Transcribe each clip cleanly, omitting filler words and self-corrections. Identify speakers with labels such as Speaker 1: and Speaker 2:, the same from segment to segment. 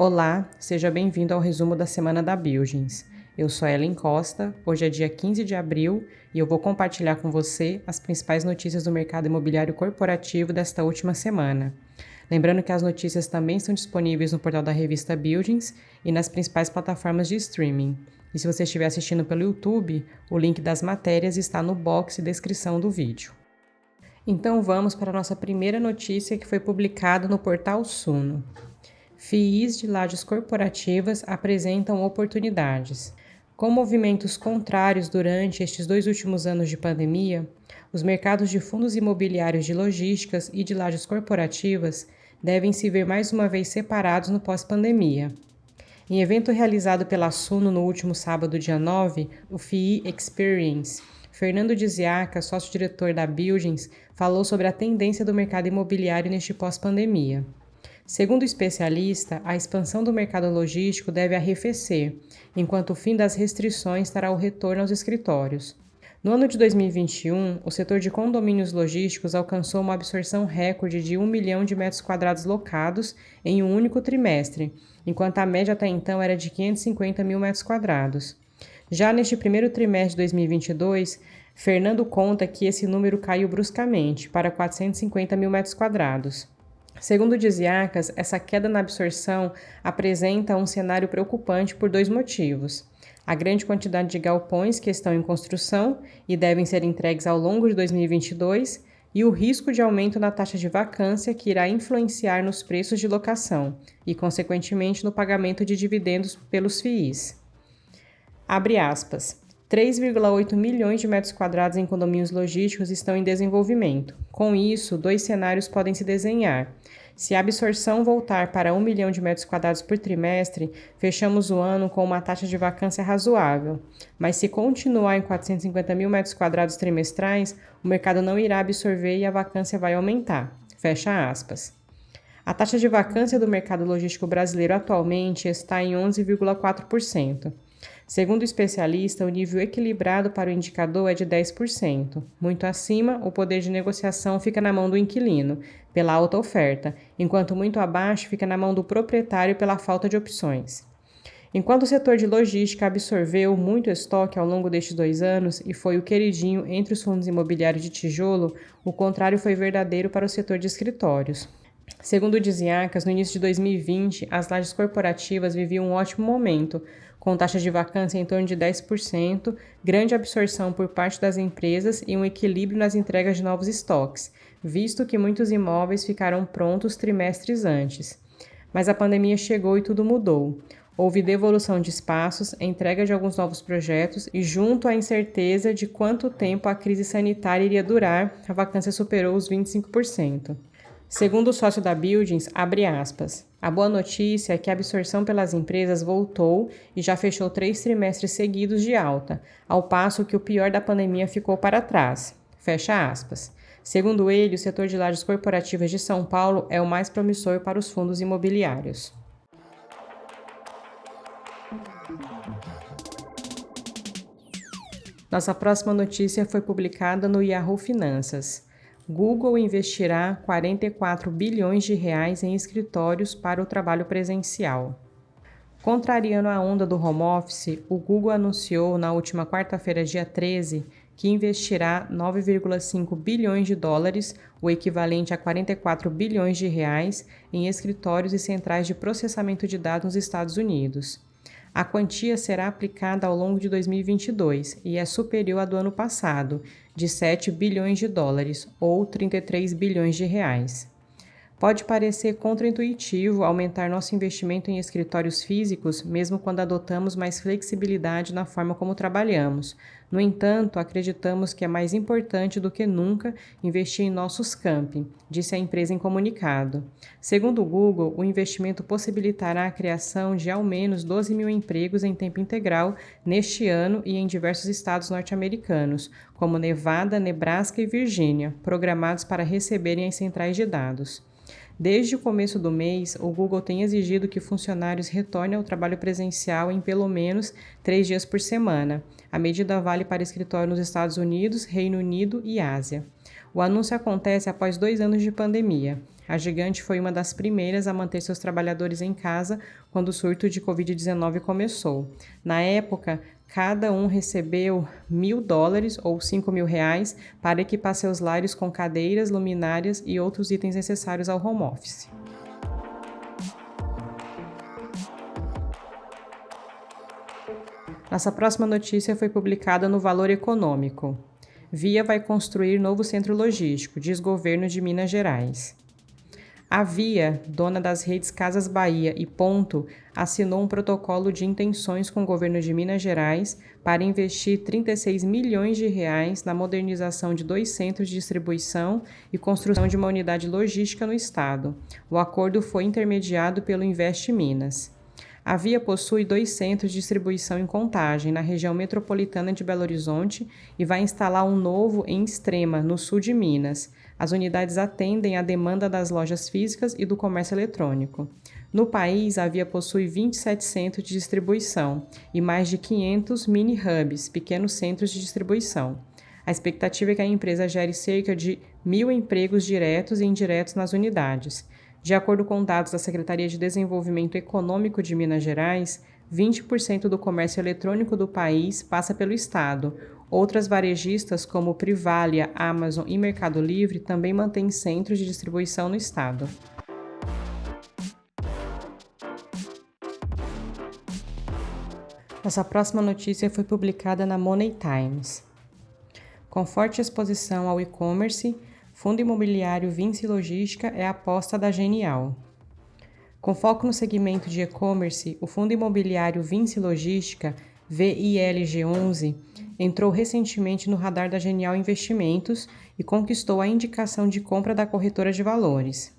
Speaker 1: Olá, seja bem-vindo ao resumo da semana da Buildings. Eu sou a Ellen Costa, hoje é dia 15 de abril e eu vou compartilhar com você as principais notícias do mercado imobiliário corporativo desta última semana. Lembrando que as notícias também estão disponíveis no portal da revista Buildings e nas principais plataformas de streaming. E se você estiver assistindo pelo YouTube, o link das matérias está no box e descrição do vídeo. Então vamos para a nossa primeira notícia que foi publicada no portal Suno. FIIs de lajes corporativas apresentam oportunidades. Com movimentos contrários durante estes 2 últimos anos de pandemia, os mercados de fundos imobiliários de logísticas e de lajes corporativas devem se ver mais uma vez separados no pós-pandemia. Em evento realizado pela Suno no último sábado, dia 9, o FII Experience, Fernando Diziaca, sócio-diretor da Buildings, falou sobre a tendência do mercado imobiliário neste pós-pandemia. Segundo o especialista, a expansão do mercado logístico deve arrefecer, enquanto o fim das restrições trará o retorno aos escritórios. No ano de 2021, o setor de condomínios logísticos alcançou uma absorção recorde de 1 milhão de metros quadrados locados em um único trimestre, enquanto a média até então era de 550 mil metros quadrados. Já neste primeiro trimestre de 2022, Fernando conta que esse número caiu bruscamente para 450 mil metros quadrados. Segundo Diziacas, essa queda na absorção apresenta um cenário preocupante por 2 motivos. A grande quantidade de galpões que estão em construção e devem ser entregues ao longo de 2022 e o risco de aumento na taxa de vacância que irá influenciar nos preços de locação e, consequentemente, no pagamento de dividendos pelos FIIs. Abre aspas. 3,8 milhões de metros quadrados em condomínios logísticos estão em desenvolvimento. Com isso, 2 cenários podem se desenhar. Se a absorção voltar para 1 milhão de metros quadrados por trimestre, fechamos o ano com uma taxa de vacância razoável. Mas se continuar em 450 mil metros quadrados trimestrais, o mercado não irá absorver e a vacância vai aumentar. Fecha aspas. A taxa de vacância do mercado logístico brasileiro atualmente está em 11,4%. Segundo o especialista, o nível equilibrado para o indicador é de 10%. Muito acima, o poder de negociação fica na mão do inquilino, pela alta oferta, enquanto muito abaixo fica na mão do proprietário pela falta de opções. Enquanto o setor de logística absorveu muito estoque ao longo destes 2 anos e foi o queridinho entre os fundos imobiliários de tijolo, o contrário foi verdadeiro para o setor de escritórios. Segundo Diziacas, no início de 2020, as lajes corporativas viviam um ótimo momento, com taxas de vacância em torno de 10%, grande absorção por parte das empresas e um equilíbrio nas entregas de novos estoques, visto que muitos imóveis ficaram prontos trimestres antes. Mas a pandemia chegou e tudo mudou. Houve devolução de espaços, entrega de alguns novos projetos e, junto à incerteza de quanto tempo a crise sanitária iria durar, a vacância superou os 25%. Segundo o sócio da Buildings, abre aspas, a boa notícia é que a absorção pelas empresas voltou e já fechou 3 trimestres seguidos de alta, ao passo que o pior da pandemia ficou para trás. Fecha aspas. Segundo ele, o setor de lajes corporativas de São Paulo é o mais promissor para os fundos imobiliários. Nossa próxima notícia foi publicada no Yahoo Finanças. Google investirá 44 bilhões de reais em escritórios para o trabalho presencial. Contrariando a onda do home office, o Google anunciou na última quarta-feira, dia 13, que investirá 9,5 bilhões de dólares, o equivalente a 44 bilhões de reais, em escritórios e centrais de processamento de dados nos Estados Unidos. A quantia será aplicada ao longo de 2022 e é superior à do ano passado, de 7 bilhões de dólares, ou 33 bilhões de reais. Pode parecer contraintuitivo aumentar nosso investimento em escritórios físicos, mesmo quando adotamos mais flexibilidade na forma como trabalhamos. No entanto, acreditamos que é mais importante do que nunca investir em nossos campi, disse a empresa em comunicado. Segundo o Google, o investimento possibilitará a criação de ao menos 12 mil empregos em tempo integral neste ano e em diversos estados norte-americanos, como Nevada, Nebraska e Virgínia, programados para receberem as centrais de dados. Desde o começo do mês, o Google tem exigido que funcionários retornem ao trabalho presencial em pelo menos 3 dias por semana. A medida vale para escritórios nos Estados Unidos, Reino Unido e Ásia. O anúncio acontece após 2 anos de pandemia. A gigante foi uma das primeiras a manter seus trabalhadores em casa quando o surto de Covid-19 começou. Na época, cada um recebeu $1.000 ou R$ 5.000 para equipar seus lares com cadeiras, luminárias e outros itens necessários ao home office. Nossa próxima notícia foi publicada no Valor Econômico. Via vai construir novo centro logístico, diz governo de Minas Gerais. A Via, dona das redes Casas Bahia e Ponto, assinou um protocolo de intenções com o governo de Minas Gerais para investir R$ 36 milhões na modernização de 2 centros de distribuição e construção de uma unidade logística no estado. O acordo foi intermediado pelo Invest Minas. A Via possui 2 centros de distribuição em Contagem, na região metropolitana de Belo Horizonte, e vai instalar um novo em Extrema, no sul de Minas. As unidades atendem à demanda das lojas físicas e do comércio eletrônico. No país, a Via possui 27 centros de distribuição e mais de 500 mini-hubs, pequenos centros de distribuição. A expectativa é que a empresa gere cerca de 1.000 empregos diretos e indiretos nas unidades. De acordo com dados da Secretaria de Desenvolvimento Econômico de Minas Gerais, 20% do comércio eletrônico do país passa pelo estado. Outras varejistas, como Privalia, Amazon e Mercado Livre, também mantêm centros de distribuição no estado. Nossa próxima notícia foi publicada na Money Times. Com forte exposição ao e-commerce, Fundo Imobiliário Vinci Logística é a aposta da Genial. Com foco no segmento de e-commerce, o Fundo Imobiliário Vinci Logística, VILG11, entrou recentemente no radar da Genial Investimentos e conquistou a indicação de compra da corretora de valores.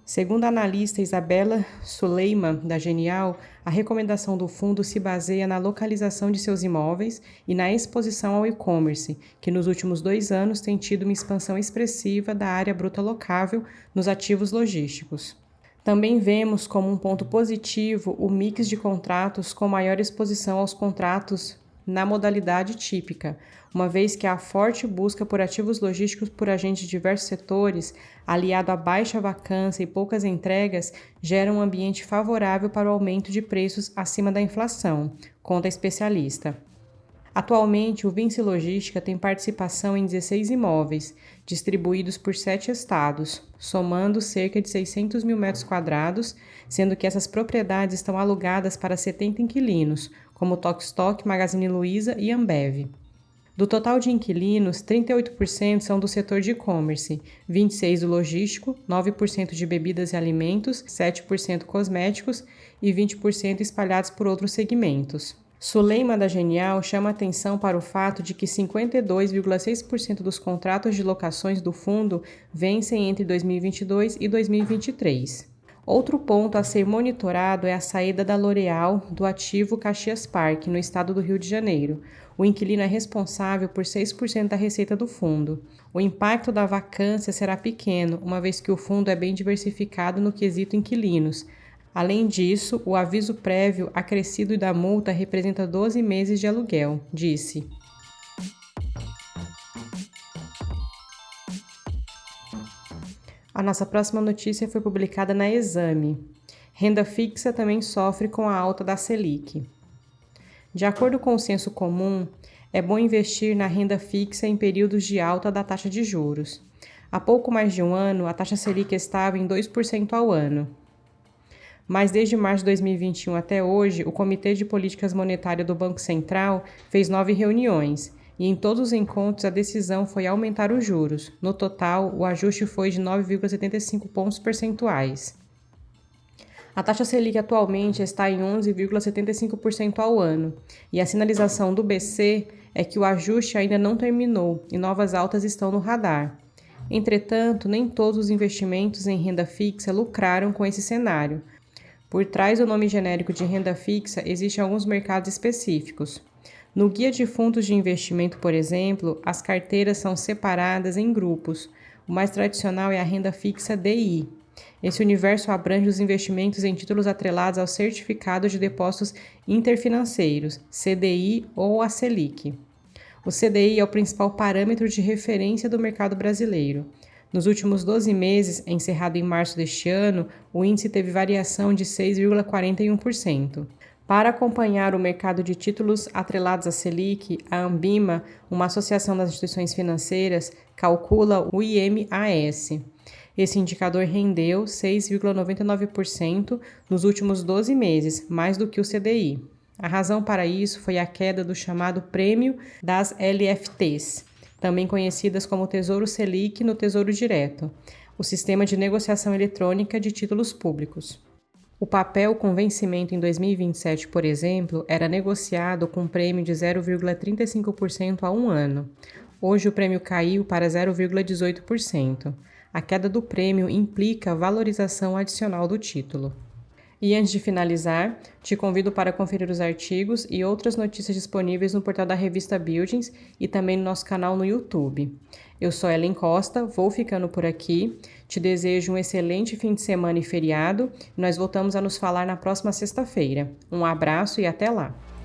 Speaker 1: Segundo a analista Isabela Suleiman, da Genial, a recomendação do fundo se baseia na localização de seus imóveis e na exposição ao e-commerce, que nos últimos 2 anos tem tido uma expansão expressiva da área bruta locável nos ativos logísticos. Também vemos como um ponto positivo o mix de contratos com maior exposição aos contratos na modalidade típica, uma vez que a forte busca por ativos logísticos por agentes de diversos setores, aliado à baixa vacância e poucas entregas, gera um ambiente favorável para o aumento de preços acima da inflação, conta a especialista. Atualmente, o Vinci Logística tem participação em 16 imóveis, distribuídos por 7 estados, somando cerca de 600 mil metros quadrados, sendo que essas propriedades estão alugadas para 70 inquilinos, como Tok-Tok, Magazine Luiza e Ambev. Do total de inquilinos, 38% são do setor de e-commerce, 26% do logístico, 9% de bebidas e alimentos, 7% cosméticos e 20% espalhados por outros segmentos. Suleiman da Genial chama atenção para o fato de que 52,6% dos contratos de locações do fundo vencem entre 2022 e 2023. Outro ponto a ser monitorado é a saída da L'Oréal do ativo Caxias Park, no estado do Rio de Janeiro. O inquilino é responsável por 6% da receita do fundo. O impacto da vacância será pequeno, uma vez que o fundo é bem diversificado no quesito inquilinos. Além disso, o aviso prévio acrescido da multa representa 12 meses de aluguel, disse. A nossa próxima notícia foi publicada na Exame. Renda fixa também sofre com a alta da Selic. De acordo com o senso comum, é bom investir na renda fixa em períodos de alta da taxa de juros. Há pouco mais de um ano, a taxa Selic estava em 2% ao ano. Mas desde março de 2021 até hoje, o Comitê de Políticas Monetárias do Banco Central fez 9 reuniões, e em todos os encontros a decisão foi aumentar os juros. No total, o ajuste foi de 9,75 pontos percentuais. A taxa Selic atualmente está em 11,75% ao ano, e a sinalização do BC é que o ajuste ainda não terminou e novas altas estão no radar. Entretanto, nem todos os investimentos em renda fixa lucraram com esse cenário. Por trás do nome genérico de renda fixa, existem alguns mercados específicos. No guia de fundos de investimento, por exemplo, as carteiras são separadas em grupos. O mais tradicional é a renda fixa DI. Esse universo abrange os investimentos em títulos atrelados ao Certificado de Depósitos Interfinanceiros, CDI ou a Selic. O CDI é o principal parâmetro de referência do mercado brasileiro. Nos últimos 12 meses, encerrado em março deste ano, o índice teve variação de 6,41%. Para acompanhar o mercado de títulos atrelados à Selic, a Anbima, uma associação das instituições financeiras, calcula o IMAS. Esse indicador rendeu 6,99% nos últimos 12 meses, mais do que o CDI. A razão para isso foi a queda do chamado prêmio das LFTs, também conhecidas como Tesouro Selic no Tesouro Direto, o sistema de negociação eletrônica de títulos públicos. O papel com vencimento em 2027, por exemplo, era negociado com um prêmio de 0,35% a um ano. Hoje o prêmio caiu para 0,18%. A queda do prêmio implica valorização adicional do título. E antes de finalizar, te convido para conferir os artigos e outras notícias disponíveis no portal da revista Buildings e também no nosso canal no YouTube. Eu sou Ellen Costa, vou ficando por aqui. Te desejo um excelente fim de semana e feriado. Nós voltamos a nos falar na próxima sexta-feira. Um abraço e até lá!